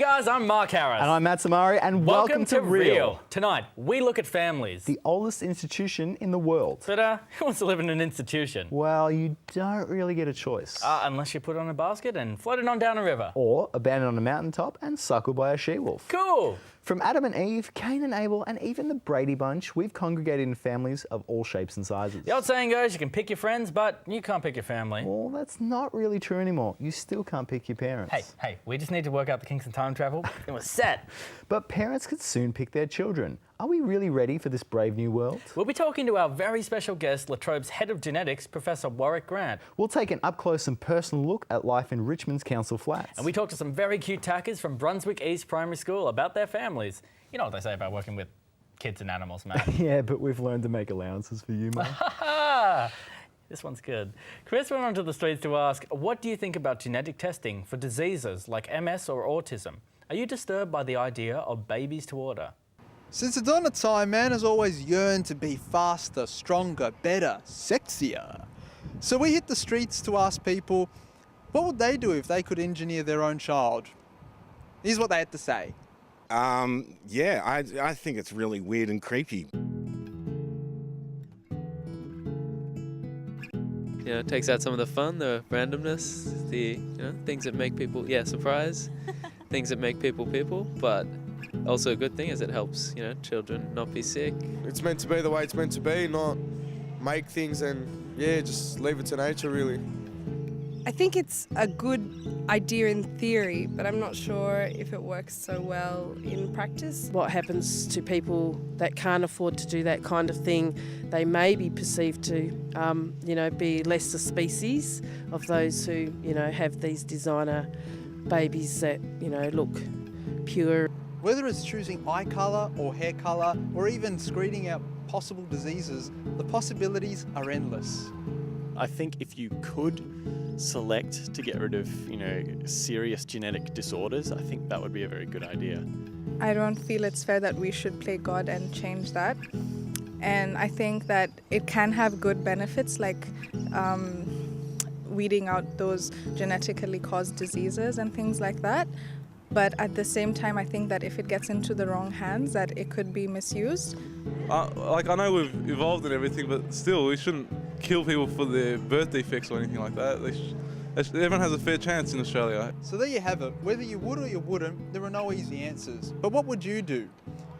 guys, I'm Mark Harris. And I'm Matt Samari, and welcome to Real. Tonight, we look at families. The oldest institution in the world. But who wants to live in an institution? Well, you don't really get a choice. Unless you put it on a basket and float it on down a river. Or abandoned on a mountaintop and suckled by a she-wolf. Cool. From Adam and Eve, Cain and Abel, and even the Brady Bunch, we've congregated in families of all shapes and sizes. The old saying goes, you can pick your friends, but you can't pick your family. Well, that's not really true anymore. You still can't pick your parents. Hey, we just need to work out the kinks in time travel. It was set. But parents could soon pick their children. Are we really ready for this brave new world? We'll be talking to our very special guest, La Trobe's head of genetics, Professor Warwick Grant. We'll take an up-close and personal look at life in Richmond's Council Flats. And we talk to some very cute tackers from Brunswick East Primary School about their families. You know what they say about working with kids and animals, Matt. Yeah, but we've learned to make allowances for you, Matt. This one's good. Chris went onto the streets to ask, what do you think about genetic testing for diseases like MS or autism? Are you disturbed by the idea of babies to order? Since the dawn of time, man has always yearned to be faster, stronger, better, sexier. So we hit the streets to ask people, what would they do if they could engineer their own child? Here's what they had to say. Yeah, I think it's really weird and creepy. You know, it takes out some of the fun, the randomness, the things that make people, surprise, things that make people, but also a good thing is it helps, children not be sick. It's meant to be the way it's meant to be, not make things and, just leave it to nature, really. I think it's a good idea in theory, but I'm not sure if it works so well in practice. What happens to people that can't afford to do that kind of thing? They may be perceived to, be less a species of those who, have these designer babies that, look pure. Whether it's choosing eye colour or hair colour, or even screening out possible diseases, the possibilities are endless. I think if you could select to get rid of, serious genetic disorders, I think that would be a very good idea. I don't feel it's fair that we should play God and change that. And I think that it can have good benefits, like weeding out those genetically caused diseases and things like that. But at the same time, I think that if it gets into the wrong hands, that it could be misused. I know we've evolved and everything, but still, we shouldn't kill people for their birth defects or anything like that. Everyone has a fair chance in Australia. So there you have it. Whether you would or you wouldn't, there are no easy answers. But what would you do?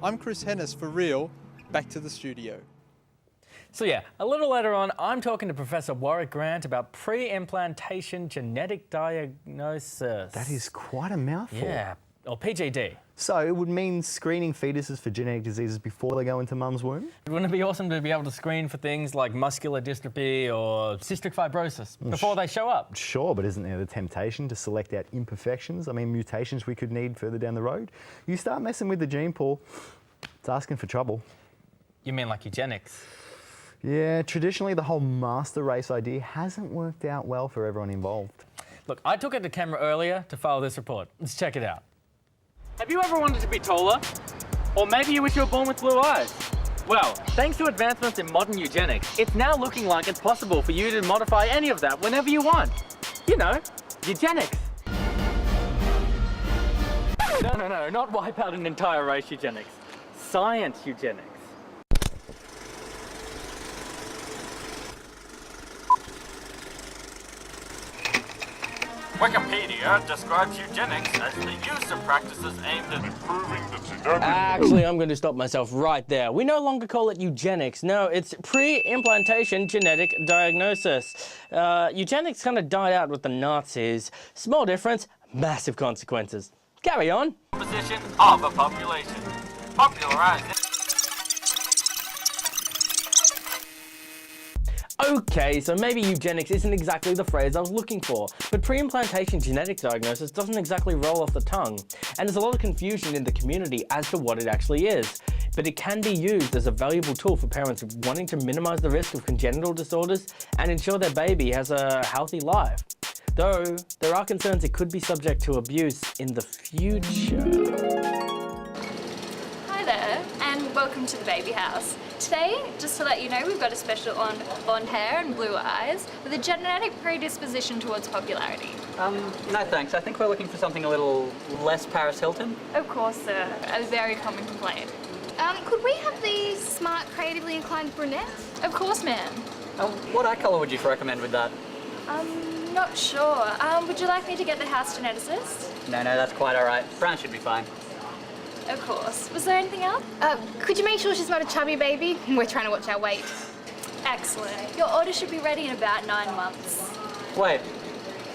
I'm Chris Hennis for Real. Back to the studio. So a little later on, I'm talking to Professor Warwick Grant about pre-implantation genetic diagnosis. That is quite a mouthful. Yeah, or PGD. So it would mean screening fetuses for genetic diseases before they go into mum's womb? Wouldn't it be awesome to be able to screen for things like muscular dystrophy or cystic fibrosis before they show up? Sure, but isn't there the temptation to select out imperfections? I mean, mutations we could need further down the road? You start messing with the gene pool, it's asking for trouble. You mean like eugenics? Yeah, traditionally the whole master race idea hasn't worked out well for everyone involved. Look, I took it to camera earlier to file this report. Let's check it out. Have you ever wanted to be taller? Or maybe you wish you were born with blue eyes? Well, thanks to advancements in modern eugenics, it's now looking like it's possible for you to modify any of that whenever you want. You know, eugenics. No, not wipe out an entire race eugenics. Science eugenics. Wikipedia describes eugenics as the use of practices aimed at improving the genetic... Actually, I'm going to stop myself right there. We no longer call it eugenics. No, it's pre-implantation genetic diagnosis. Eugenics kind of died out with the Nazis. Small difference, massive consequences. Carry on. Composition of a population. Popularized... Okay, so maybe eugenics isn't exactly the phrase I was looking for, but pre-implantation genetic diagnosis doesn't exactly roll off the tongue, and there's a lot of confusion in the community as to what it actually is. But it can be used as a valuable tool for parents wanting to minimize the risk of congenital disorders and ensure their baby has a healthy life. Though, there are concerns it could be subject to abuse in the future. Hi there, and welcome welcome to the baby house. Today, just to let you know, we've got a special on blonde hair and blue eyes with a genetic predisposition towards popularity. No thanks. I think we're looking for something a little less Paris Hilton. Of course, sir. A very common complaint. Could we have the smart, creatively inclined brunette? Of course, ma'am. What eye colour would you recommend with that? Not sure. Would you like me to get the house geneticist? No, that's quite all right. Brown should be fine. Of course. Was there anything else? Could you make sure she's not a chubby baby? We're trying to watch our weight. Excellent. Your order should be ready in about 9 months. Wait,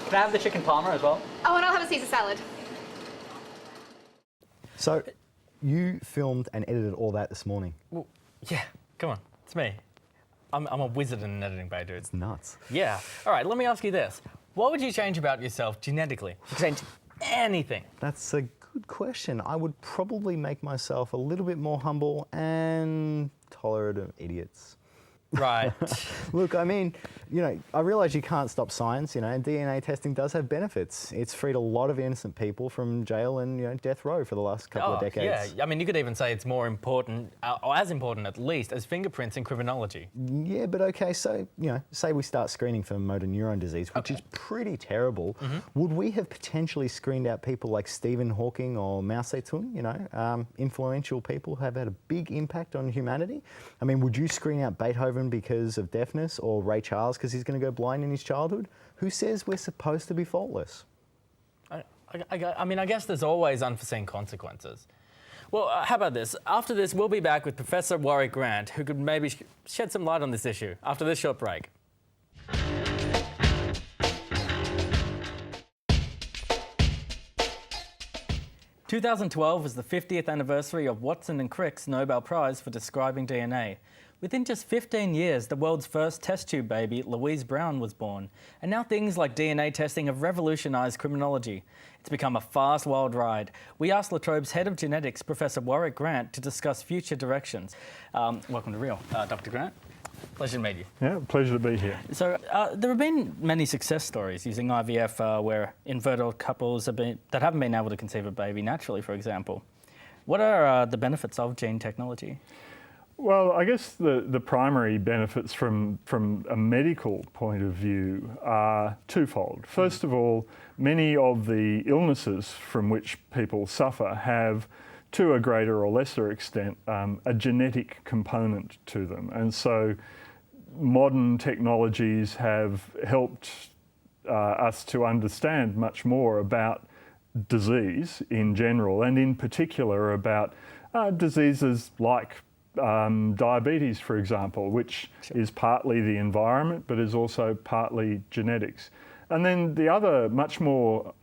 can I have the chicken parma as well? Oh, and I'll have a Caesar salad. So, you filmed and edited all that this morning. Well, yeah, come on, it's me. I'm a wizard in editing, bay dude. It's nuts. Yeah. All right, let me ask you this. What would you change about yourself genetically? You could change anything. That's a good question. I would probably make myself a little bit more humble and tolerant of idiots. Right. Look, I mean, I realise you can't stop science, and DNA testing does have benefits. It's freed a lot of innocent people from jail and, death row for the last couple of decades. Yeah, I mean, you could even say it's more important, or as important at least, as fingerprints in criminology. Yeah, but okay, so, say we start screening for motor neuron disease, which is pretty terrible. Would we have potentially screened out people like Stephen Hawking or Mao Zedong, influential people who have had a big impact on humanity? I mean, would you screen out Beethoven because of deafness, or Ray Charles because he's going to go blind in his childhood? Who says we're supposed to be faultless? I mean, I guess there's always unforeseen consequences. Well, how about this? After this, we'll be back with Professor Warwick Grant, who could maybe shed some light on this issue after this short break. 2012 was the 50th anniversary of Watson and Crick's Nobel Prize for describing DNA. Within just 15 years, the world's first test tube baby, Louise Brown, was born. And now things like DNA testing have revolutionised criminology. It's become a fast, wild ride. We asked La Trobe's head of genetics, Professor Warwick Grant, to discuss future directions. Welcome to Real, Dr. Grant. Pleasure to meet you. Yeah, pleasure to be here. So there have been many success stories using IVF where infertile couples that haven't been able to conceive a baby naturally, for example. What are the benefits of gene technology? Well, I guess the primary benefits from a medical point of view are twofold. First of all, many of the illnesses from which people suffer have, to a greater or lesser extent, a genetic component to them. And so modern technologies have helped us to understand much more about disease in general, and in particular about diseases like diabetes, for example, which is partly the environment but is also partly genetics. And then the other much more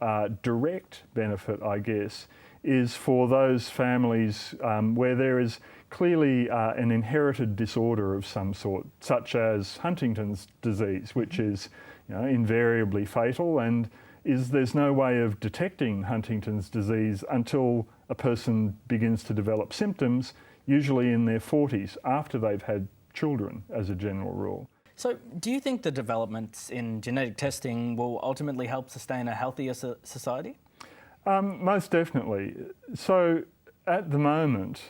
direct benefit, I guess, is for those families where there is clearly an inherited disorder of some sort, such as Huntington's disease, which is invariably fatal, and there's no way of detecting Huntington's disease until a person begins to develop symptoms, usually in their 40s, after they've had children, as a general rule. So do you think the developments in genetic testing will ultimately help sustain a healthier society? Most definitely. So at the moment,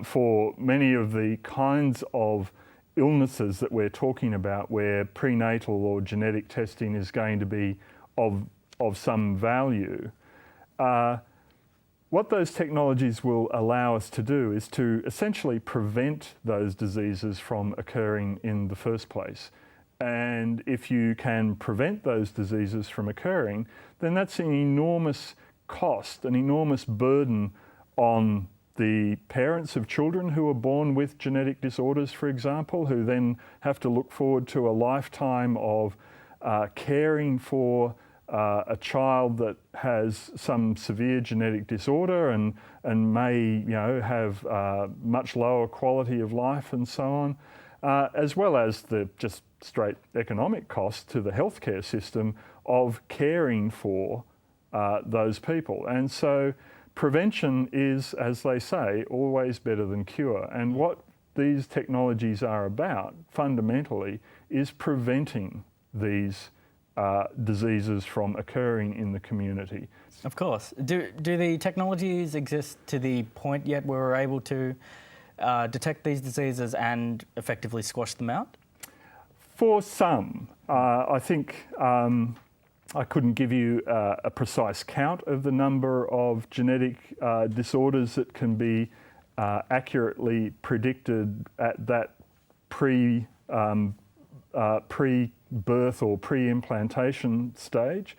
for many of the kinds of illnesses that we're talking about where prenatal or genetic testing is going to be of some value, what those technologies will allow us to do is to essentially prevent those diseases from occurring in the first place. And if you can prevent those diseases from occurring, then that's an enormous cost, an enormous burden on the parents of children who are born with genetic disorders, for example, who then have to look forward to a lifetime of caring for a child that has some severe genetic disorder and may have much lower quality of life and so on, as well as the just straight economic cost to the healthcare system of caring for those people. And so prevention is, as they say, always better than cure. And what these technologies are about, fundamentally, is preventing these diseases from occurring in the community. Of course. Do the technologies exist to the point yet where we're able to detect these diseases and effectively squash them out? For some, I think I couldn't give you a precise count of the number of genetic disorders that can be accurately predicted at that pre-birth or pre-implantation stage.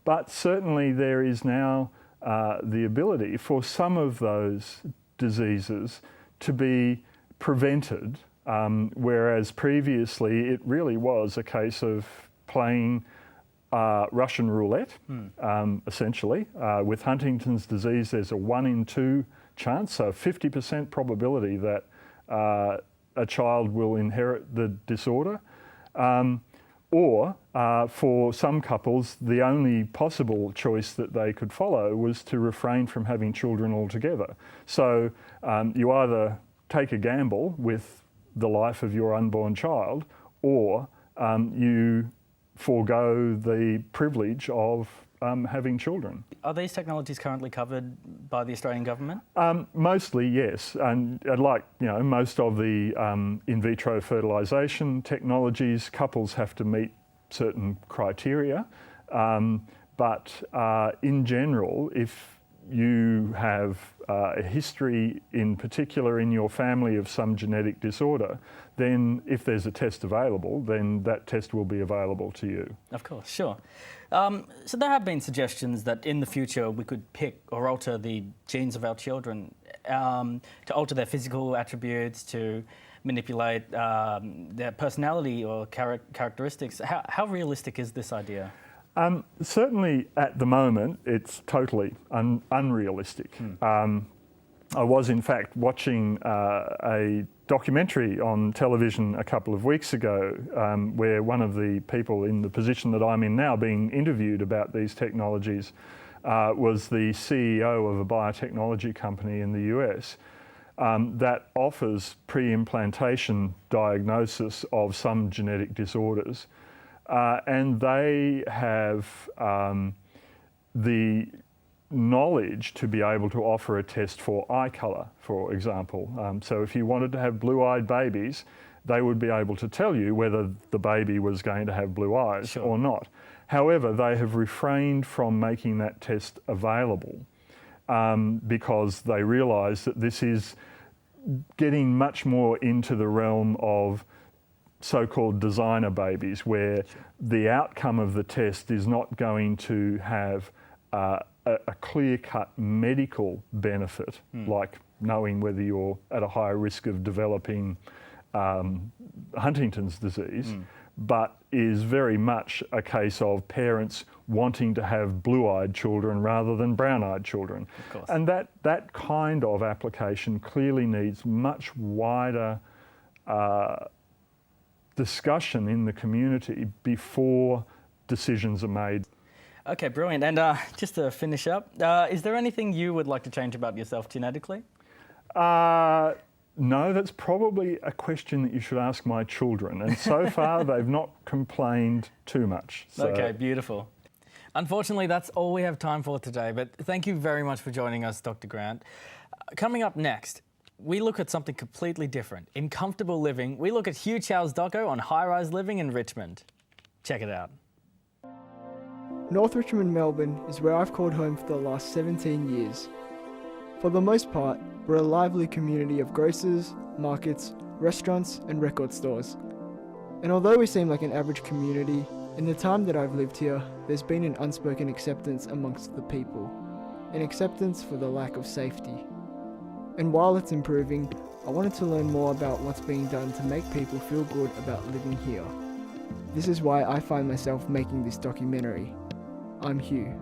But certainly there is now the ability for some of those diseases to be prevented, whereas previously it really was a case of playing Russian roulette, essentially. With Huntington's disease, there's a 1 in 2 chance, so 50% probability that a child will inherit the disorder. Or for some couples, the only possible choice that they could follow was to refrain from having children altogether. So you either take a gamble with the life of your unborn child, or you forego the privilege of having children. Are these technologies currently covered by the Australian government? Mostly, yes. And like most of the in vitro fertilisation technologies, couples have to meet certain criteria. But in general, if you have a history in particular in your family of some genetic disorder, then if there's a test available, then that test will be available to you. Of course, sure. So there have been suggestions that in the future we could pick or alter the genes of our children to alter their physical attributes, to manipulate their personality or characteristics. How realistic is this idea? Certainly at the moment, it's totally unrealistic. I was in fact watching a documentary on television a couple of weeks ago where one of the people in the position that I'm in now being interviewed about these technologies was the CEO of a biotechnology company in the US that offers pre-implantation diagnosis of some genetic disorders. And they have the knowledge to be able to offer a test for eye colour, for example. So if you wanted to have blue-eyed babies, they would be able to tell you whether the baby was going to have blue eyes or not. However, they have refrained from making that test available because they realise that this is getting much more into the realm of so-called designer babies, where the outcome of the test is not going to have a clear-cut medical benefit, like knowing whether you're at a higher risk of developing Huntington's disease, but is very much a case of parents wanting to have blue-eyed children rather than brown-eyed children. Of course. And that kind of application clearly needs much wider discussion in the community before decisions are made. Okay, brilliant. And just to finish up, is there anything you would like to change about yourself genetically? No, that's probably a question that you should ask my children. And so far, they've not complained too much. So. Okay, beautiful. Unfortunately, that's all we have time for today, but thank you very much for joining us, Dr. Grant. Coming up next, we look at something completely different. In Comfortable Living, we look at Hugh Chow's doco on high-rise living in Richmond. Check it out. North Richmond, Melbourne is where I've called home for the last 17 years. For the most part, we're a lively community of grocers, markets, restaurants and record stores. And although we seem like an average community, in the time that I've lived here, there's been an unspoken acceptance amongst the people. An acceptance for the lack of safety. And while it's improving, I wanted to learn more about what's being done to make people feel good about living here. This is why I find myself making this documentary. I'm Hugh.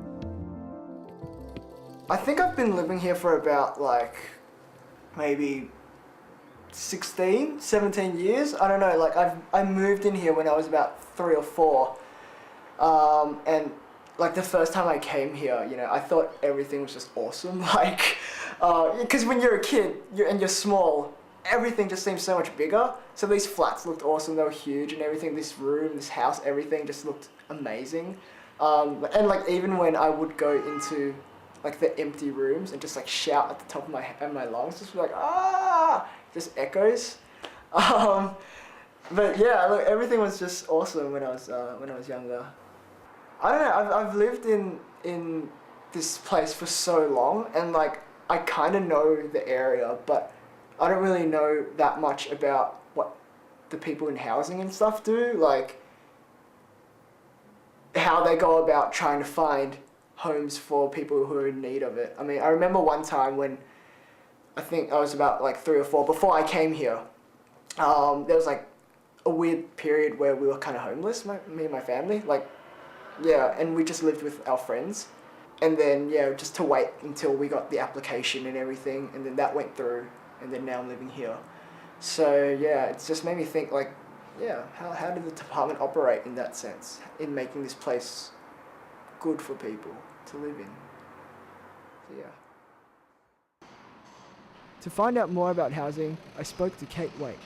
I think I've been living here for about maybe 16, 17 years. I don't know, I moved in here when I was about 3 or 4. And the first time I came here, I thought everything was just awesome. Because when you're a kid and you're small, everything just seems so much bigger. So these flats looked awesome, they were huge and everything, this room, this house, everything just looked amazing. And even when I would go into the empty rooms and just shout at the top of my lungs, just be just echoes. But yeah, look, everything was just awesome when I was younger. I don't know. I've lived in this place for so long, and like I kind of know the area, but I don't really know that much about what the people in housing and stuff do, like how they go about trying to find homes for people who are in need of it. I mean, I remember one time when I think I was about like 3 or 4 before I came here. There was like a weird period where we were kind of homeless, me and my family, like, yeah, and we just lived with our friends. And then, yeah, just to wait until we got the application and everything, and then that went through, and then now I'm living here. So, yeah, it's just made me think, like, yeah, how did the department operate in that sense, in making this place good for people to live in? So, yeah. To find out more about housing, I spoke to Kate Waite.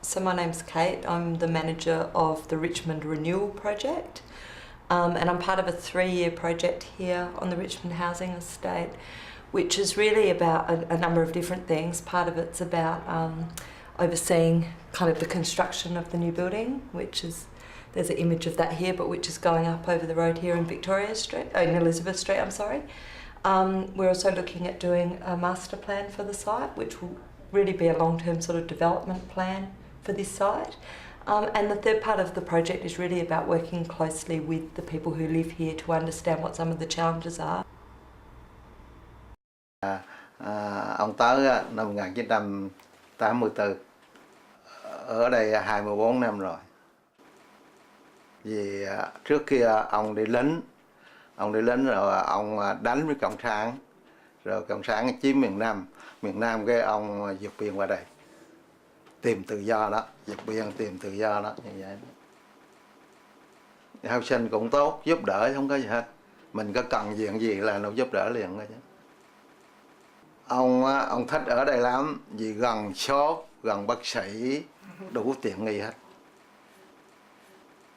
So my name's Kate, I'm the manager of the Richmond Renewal Project, and I'm part of a 3-year project here on the Richmond Housing Estate, which is really about a number of different things. Part of it's about overseeing kind of the construction of the new building, which is, there's an image of that here, but which is going up over the road here in in Elizabeth Street, I'm sorry. We're also looking at doing a master plan for the site, which will really be a long-term sort of development plan for this site. And the third part of the project is really about working closely with the people who live here to understand what some of the challenges are. Ông tới năm 1984, ở đây 24 năm rồi. Vì trước kia ông đi lính rồi ông đánh với Cộng sản, rồi Cộng sản chiếm miền Nam cái ông vượt biên qua đây. Tìm tự do đó, vượt biên tìm tự do đó, như vậy. Học sinh cũng tốt, giúp đỡ không có gì hết. Mình có cần chuyện gì là nó giúp đỡ liền thôi chứ. Ông thích ở đây lắm, vì gần shop, gần bác sĩ, đủ tiện nghi hết.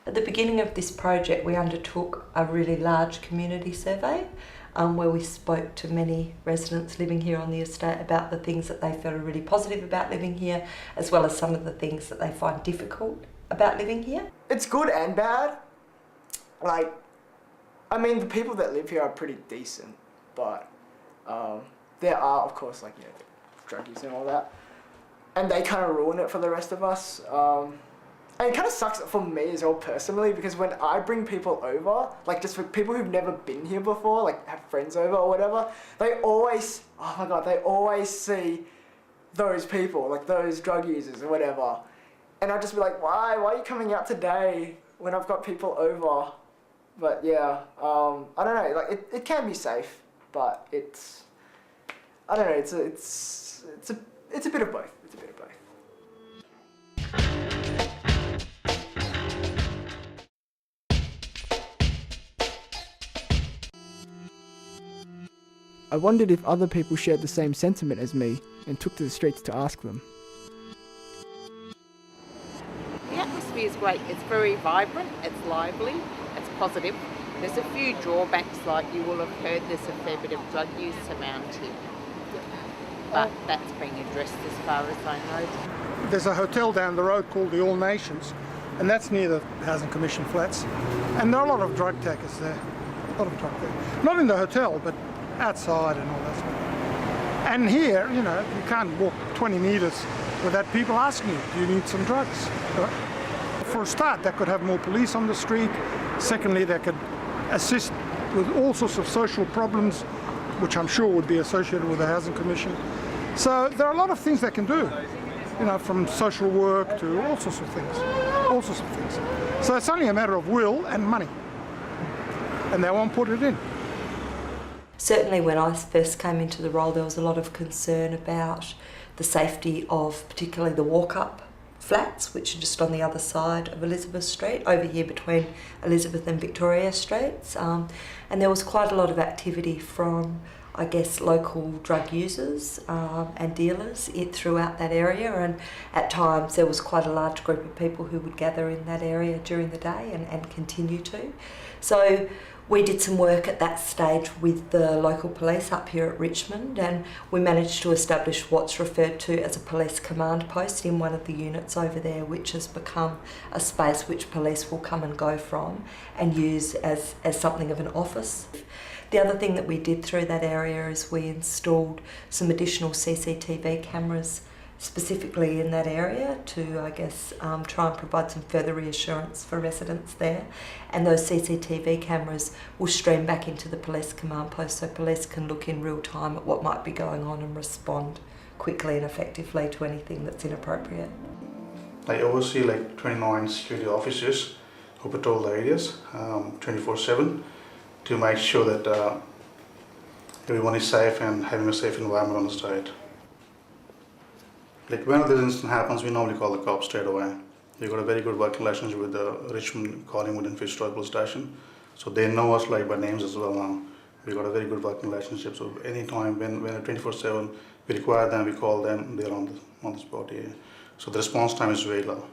At the beginning of this project, we undertook a really large community survey where we spoke to many residents living here on the estate about the things that they felt are really positive about living here, as well as some of the things that they find difficult about living here. It's good and bad. Like, I mean, the people that live here are pretty decent, but there are, of course, like, you know, druggies and all that, and they kind of ruin it for the rest of us. And it kind of sucks for me as well personally, because when I bring people over, like just for people who've never been here before, like have friends over or whatever, they always, oh my God, they always see those people, like those drug users or whatever. And I'd just be like, why are you coming out today when I've got people over? But yeah, I don't know, like it can be safe, but it's, I don't know, it's a bit of both. It's a bit of both. I wondered if other people shared the same sentiment as me and took to the streets to ask them. The atmosphere is great. It's very vibrant, it's lively, it's positive. There's a few drawbacks, like you will have heard there's a fair bit of drug use around here. But that's being addressed as far as I know. There's a hotel down the road called the All Nations, and that's near the Housing Commission flats. And there are a lot of drug takers there. A lot of drug takers. Not in the hotel, but outside and all that sort of thing. And here, you know, you can't walk 20 metres without people asking you, do you need some drugs? For a start, they could have more police on the street. Secondly, they could assist with all sorts of social problems, which I'm sure would be associated with the Housing Commission. So there are a lot of things they can do, you know, from social work to all sorts of things, all sorts of things. So it's only a matter of will and money, and they won't put it in. Certainly when I first came into the role, there was a lot of concern about the safety of particularly the walk-up flats, which are just on the other side of Elizabeth Street, over here between Elizabeth and Victoria Streets. And there was quite a lot of activity from, I guess, local drug users and dealers throughout that area, and at times there was quite a large group of people who would gather in that area during the day and continue to. So we did some work at that stage with the local police up here at Richmond, and we managed to establish what's referred to as a police command post in one of the units over there, which has become a space which police will come and go from and use as something of an office. The other thing that we did through that area is we installed some additional CCTV cameras specifically in that area to, I guess, try and provide some further reassurance for residents there. And those CCTV cameras will stream back into the police command post so police can look in real time at what might be going on and respond quickly and effectively to anything that's inappropriate. I oversee like 29 security officers who patrol the areas 24/7 to make sure that everyone is safe and having a safe environment on the state. Like when this incident happens, we normally call the cops straight away. We've got a very good working relationship with the Richmond, Collingwood and Fitzroy Police Station. So they know us like by names as well now. We've got a very good working relationship. So anytime when 24/7 we require them, we call them, they're on the spot here. So the response time is very low.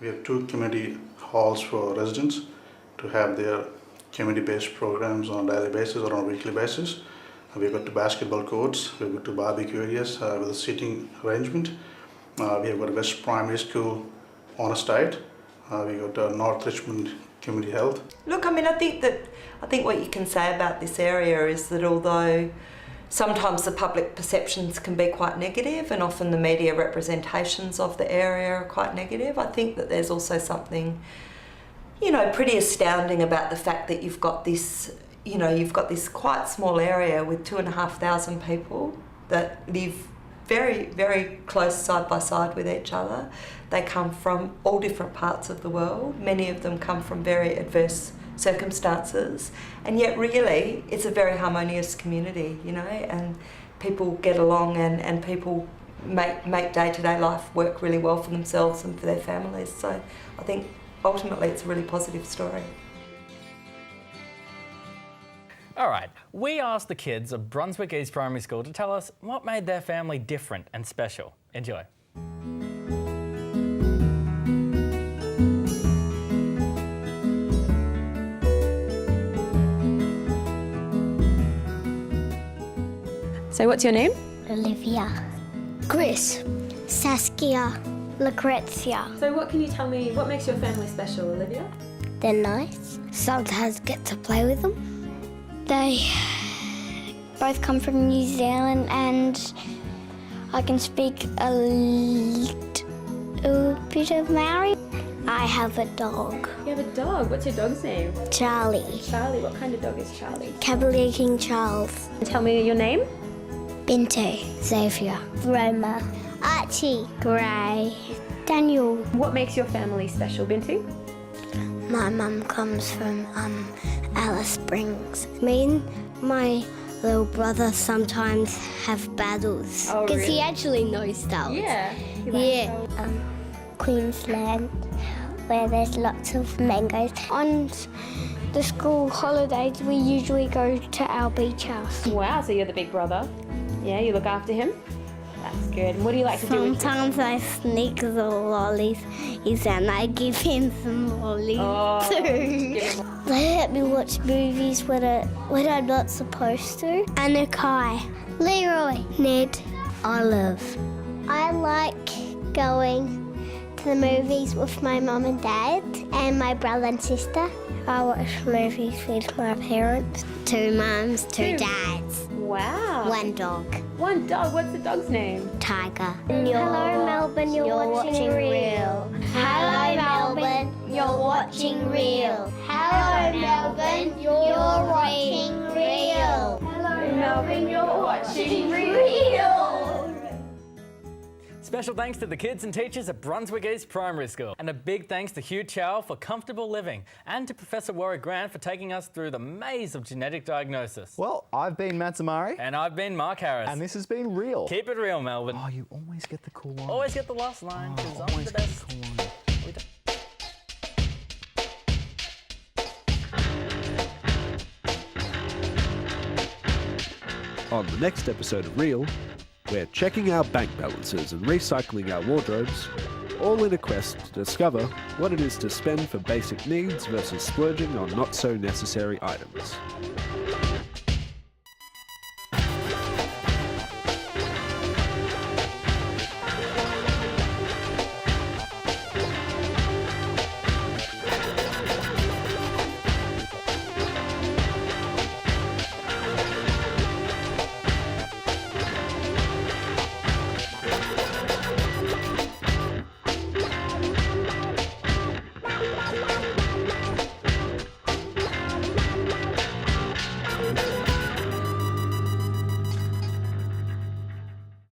We have 2 community halls for residents to have their community-based programs on a daily basis or on a weekly basis. We've got 2 basketball courts, we've got 2 barbecue areas with a seating arrangement. We have got a West Primary School on a state. We've got North Richmond Community Health. Look, I mean, I think what you can say about this area is that although sometimes the public perceptions can be quite negative and often the media representations of the area are quite negative, I think that there's also something, you know, pretty astounding about the fact that you've got this quite small area with 2,500 people that live very, very close side by side with each other. They come from all different parts of the world. Many of them come from very adverse circumstances, and yet really it's a very harmonious community, you know, and people get along and people make day-to-day life work really well for themselves and for their families. So I think ultimately it's a really positive story. All right, we asked the kids of Brunswick East Primary School to tell us what made their family different and special. Enjoy. So what's your name? Olivia. Chris. Saskia. Lucrezia. So what can you tell me, what makes your family special, Olivia? They're nice. Sometimes get to play with them. They both come from New Zealand and I can speak a little bit of Maori. I have a dog. You have a dog? What's your dog's name? Charlie. Charlie, what kind of dog is Charlie? Cavalier King Charles. Tell me your name. Bintu. Xavier. Roma. Archie. Gray. Daniel. What makes your family special, Bintu? My mum comes from Alice Springs. Me and my little brother sometimes have battles. Oh, Because really? he actually knows stuff. Yeah. Yeah. Queensland, where there's lots of mangoes. On the school holidays, we usually go to our beach house. Wow, so you're the big brother. Yeah, you look after him? That's good. And what do you like to do with Sometimes I sneak the lollies and I give him some lollies too. They let me watch movies when I'm not supposed to. Anna Kai. Leroy. Ned. Olive. I like going to the movies with my mum and dad and my brother and sister. I watch movies with my parents. 2 mums, 2 dads. Wow. 1 dog. 1 dog? What's the dog's name? Tiger. Hello, Melbourne, you're watching Real. Hello, Melbourne, you're watching Real. Hello, Melbourne, you're watching Real. Hello, Melbourne, you're watching Real. Special thanks to the kids and teachers at Brunswick East Primary School. And a big thanks to Hugh Chow for comfortable living and to Professor Warwick Grant for taking us through the maze of genetic diagnosis. Well, I've been Matt Zamari. And I've been Mark Harris. And this has been Real. Keep it real, Melbourne. Oh, you always get the cool line. Always get the last line, because I'm the best. On the next episode of Real, We're checking our bank balances and recycling our wardrobes, all in a quest to discover what it is to spend for basic needs versus splurging on not so necessary items.